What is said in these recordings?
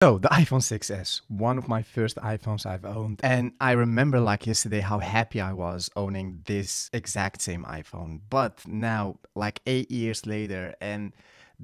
So the iPhone 6s, one of my first iPhones I've owned. And I remember like yesterday how happy I was owning this exact same iPhone. But now, like 8 years later, and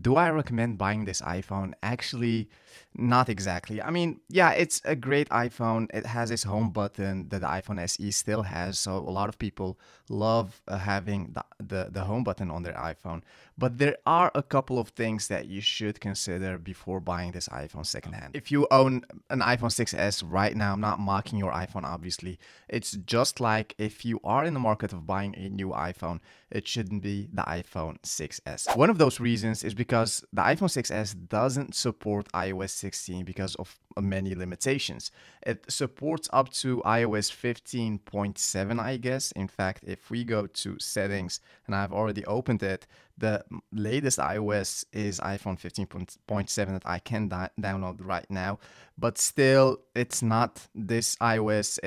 do I recommend buying this iPhone? Actually, not exactly. I mean, yeah, it's a great iPhone. It has its home button that the iPhone SE still has. So a lot of people love having the home button on their iPhone. But there are a couple of things that you should consider before buying this iPhone secondhand. If you own an iPhone 6s right now, I'm not mocking your iPhone, obviously. It's just like if you are in the market of buying a new iPhone, it shouldn't be the iPhone 6s. One of those reasons is because the iPhone 6s doesn't support iOS 16 because of many limitations. It supports up to iOS 15.7, I guess. In fact, if we go to settings, and I've already opened it, the latest iOS is iPhone 15.7 that I can download right now, but still it's not this iOS.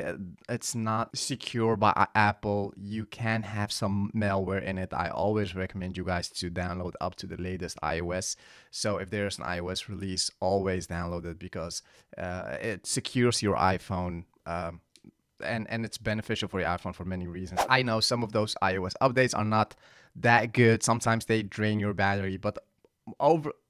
It's not secure by Apple. You can have some malware in it. I always recommend you guys to download up to the latest iOS. So if there's an iOS release, always download it because it secures your iPhone. And it's beneficial for your iPhone for many reasons. I know some of those iOS updates are not that good. Sometimes they drain your battery, but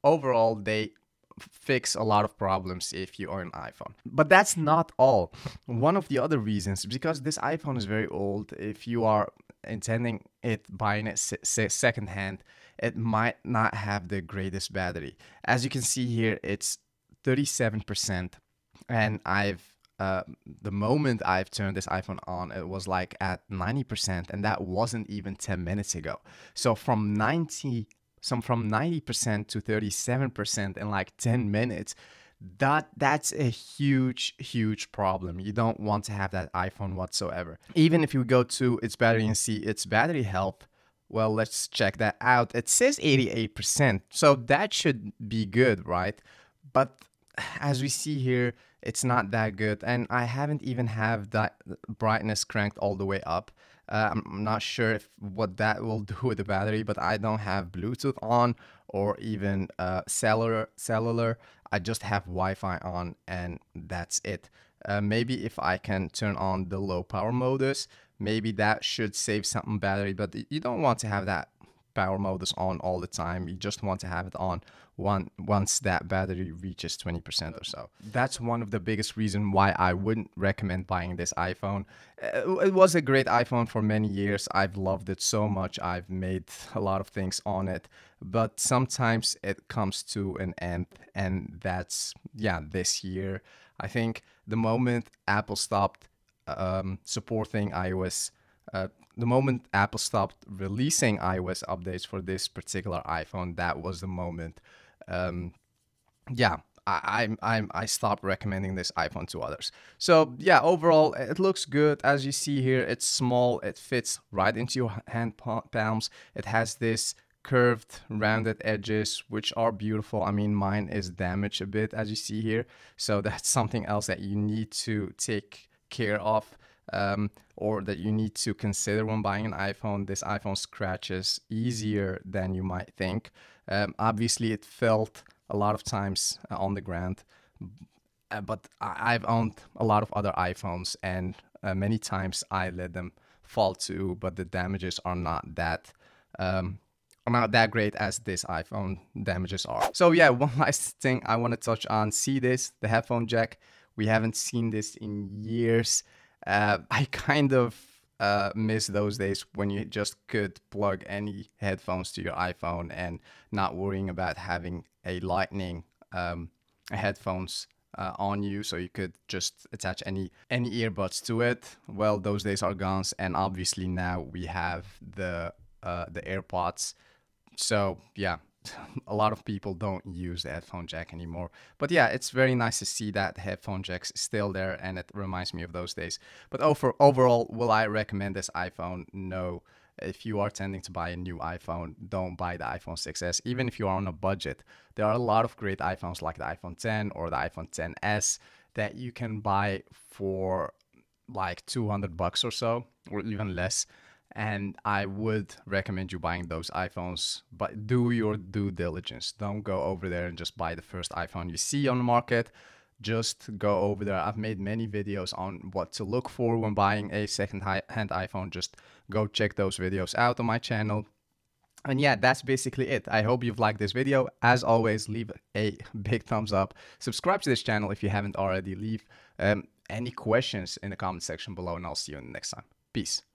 overall they fix a lot of problems if you own an iPhone. But that's not all. One of the other reasons, because this iPhone is very old, if you are intending buying it secondhand, it might not have the greatest battery. As you can see here, it's 37%, and the moment I've turned this iPhone on, it was like at 90%, and that wasn't even 10 minutes ago. So from 90% to 37% in like 10 minutes, that's a huge problem. You don't want to have that iPhone whatsoever. Even if you go to its battery and see its battery health, well, let's check that out. It says 88%, so that should be good, right? But as we see here, it's not that good, and I haven't even have that brightness cranked all the way up. I'm not sure what that will do with the battery, but I don't have Bluetooth on or even cellular. I just have Wi-Fi on, and that's it. Maybe if I can turn on the low power modus, maybe that should save some battery, but you don't want to have that power modus on all the time. You just want to have it on once that battery reaches 20% or so. That's one of the biggest reasons why I wouldn't recommend buying this iPhone. It was a great iPhone for many years. I've loved it so much. I've made a lot of things on it, but sometimes it comes to an end, and that's, yeah, this year. I think the moment Apple stopped supporting iOS, the moment Apple stopped releasing iOS updates for this particular iPhone, that was the moment. Yeah, I stopped recommending this iPhone to others. So yeah, overall it looks good. As you see here, it's small. It fits right into your hand palms. It has this curved rounded edges, which are beautiful. I mean, mine is damaged a bit, as you see here, so that's something else that you need to take care of. Or that you need to consider when buying an iPhone. This iPhone scratches easier than you might think. Obviously, it felt a lot of times on the ground, but I've owned a lot of other iPhones, and many times I let them fall too, but the damages are not that great as this iPhone damages are. So yeah, one last thing I want to touch on. See this, the headphone jack. We haven't seen this in years. I kind of miss those days when you just could plug any headphones to your iPhone and not worrying about having a lightning headphones on you, so you could just attach any earbuds to it. Well, those days are gone, and obviously now we have the AirPods. So yeah, a lot of people don't use the headphone jack anymore. But yeah, it's very nice to see that the headphone jack's still there, and it reminds me of those days. But overall, will I recommend this iPhone? No. If you are tending to buy a new iPhone, don't buy the iPhone 6s. Even if you are on a budget, there are a lot of great iPhones like the iPhone 10 or the iPhone 10s that you can buy for like $200 or so, or even less. And I would recommend you buying those iPhones, but do your due diligence. Don't go over there and just buy the first iPhone you see on the market. Just go over there. I've made many videos on what to look for when buying a second-hand iPhone. Just go check those videos out on my channel. And yeah, that's basically it. I hope you've liked this video. As always, leave a big thumbs up. Subscribe to this channel if you haven't already. Leave any questions in the comment section below, and I'll see you in the next time. Peace.